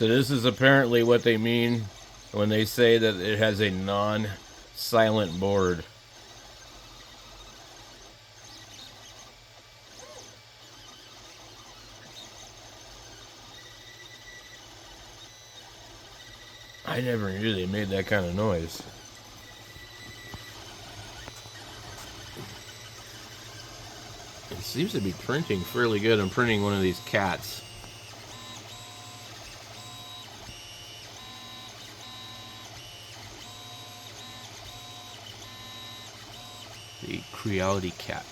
So this is apparently what they mean when they say that it has a non-silent board. I never knew they made that kind of noise. It seems to be printing fairly good. I'm printing one of these cats. The Creality cat.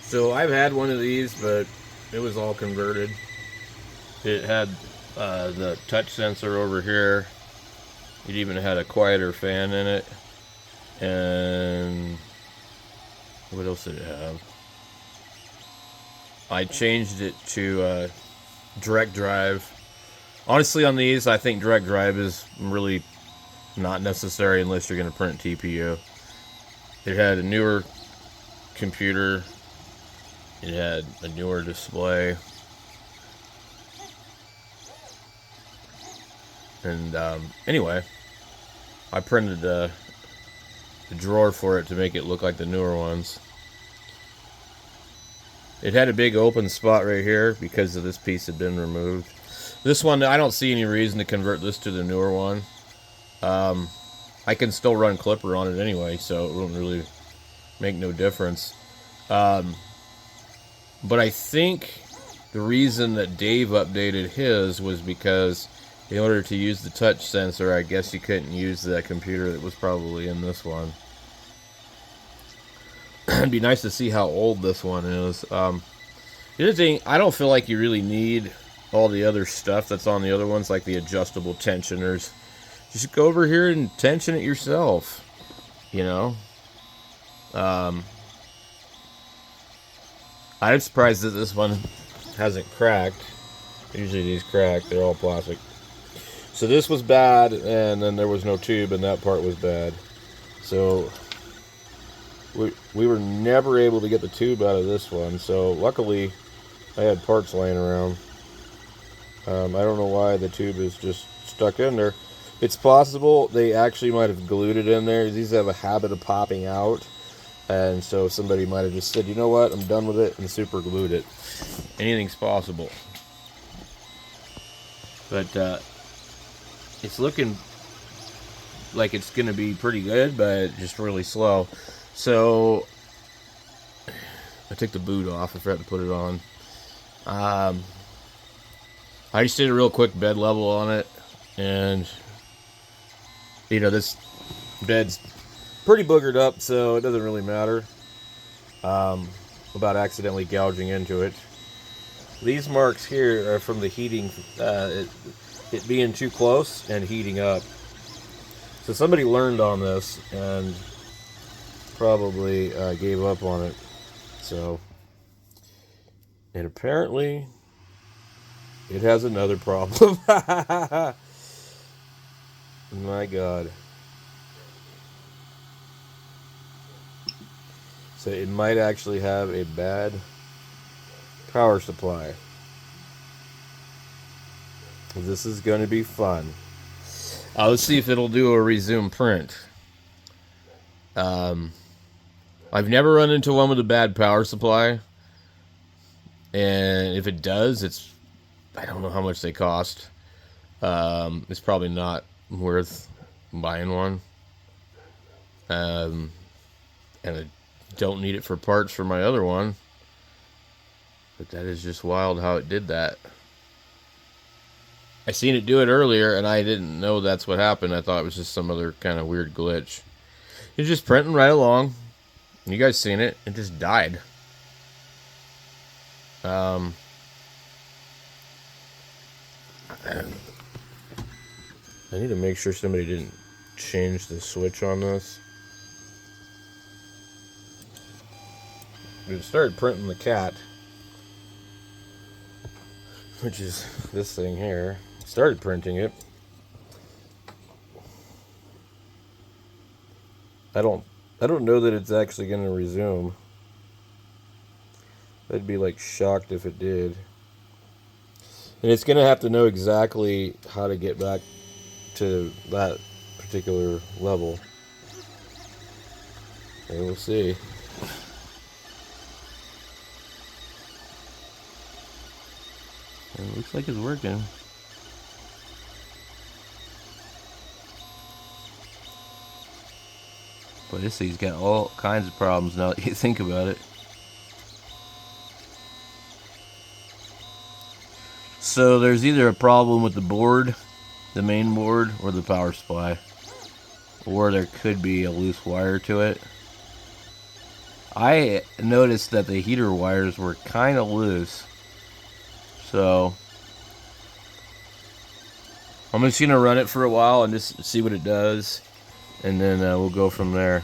So I've had one of these, but it was all converted. It had the touch sensor over here. It even had a quieter fan in it. And what else did it have? I changed it to direct drive. Honestly, on these, I think direct drive is really not necessary unless you're going to print TPU. It had a newer computer. It had a newer display. And anyway, I printed a drawer for it to make it look like the newer ones. It had a big open spot right here because of this piece had been removed. This one, I don't see any reason to convert this to the newer one. I can still run Clipper on it anyway, so it won't really make no difference. But I think the reason that Dave updated his was because in order to use the touch sensor, I guess you couldn't use that computer that was probably in this one. It'd be nice to see how old this one is. The other thing, I don't feel like you really need all the other stuff that's on the other ones, like the adjustable tensioners. Just go over here and tension it yourself, you know. I'm surprised that this one hasn't cracked. Usually these crack, they're all plastic. So this was bad, and then there was no tube, and that part was bad. So we were never able to get the tube out of this one. So luckily, I had parts laying around. I don't know why the tube is just stuck in there. It's possible they actually might have glued it in there. These have a habit of popping out. And so somebody might have just said, you know what, I'm done with it, and super glued it. Anything's possible. But it's looking like it's going to be pretty good, but just really slow. So I took the boot off. I forgot to put it on. I just did a real quick bed level on it. And, you know, this bed's pretty boogered up, so it doesn't really matter about accidentally gouging into it. These marks here are from the heating, it being too close and heating up. So somebody learned on this and probably gave up on it. So, and apparently it has another problem. My God. So it might actually have a bad power supply. This is going to be fun. Let's see if it'll do a resume print. I've never run into one with a bad power supply. And if it does, I don't know how much they cost. It's probably not worth buying one. And I don't need it for parts for my other one. But that is just wild how it did that. I seen it do it earlier, and I didn't know that's what happened. I thought it was just some other kind of weird glitch. It's just printing right along. You guys seen it. It just died. I need to make sure somebody didn't change the switch on this. It started printing the cat, which is this thing here. Started printing it. I don't know that it's actually going to resume. I'd be like shocked if it did. And it's gonna have to know exactly how to get back to that particular level. And we'll see. It looks like it's working. But this thing's got all kinds of problems now that you think about it. So there's either a problem with the board, the main board, or the power supply. Or there could be a loose wire to it. I noticed that the heater wires were kind of loose. So I'm just going to run it for a while and just see what it does. And then we'll go from there.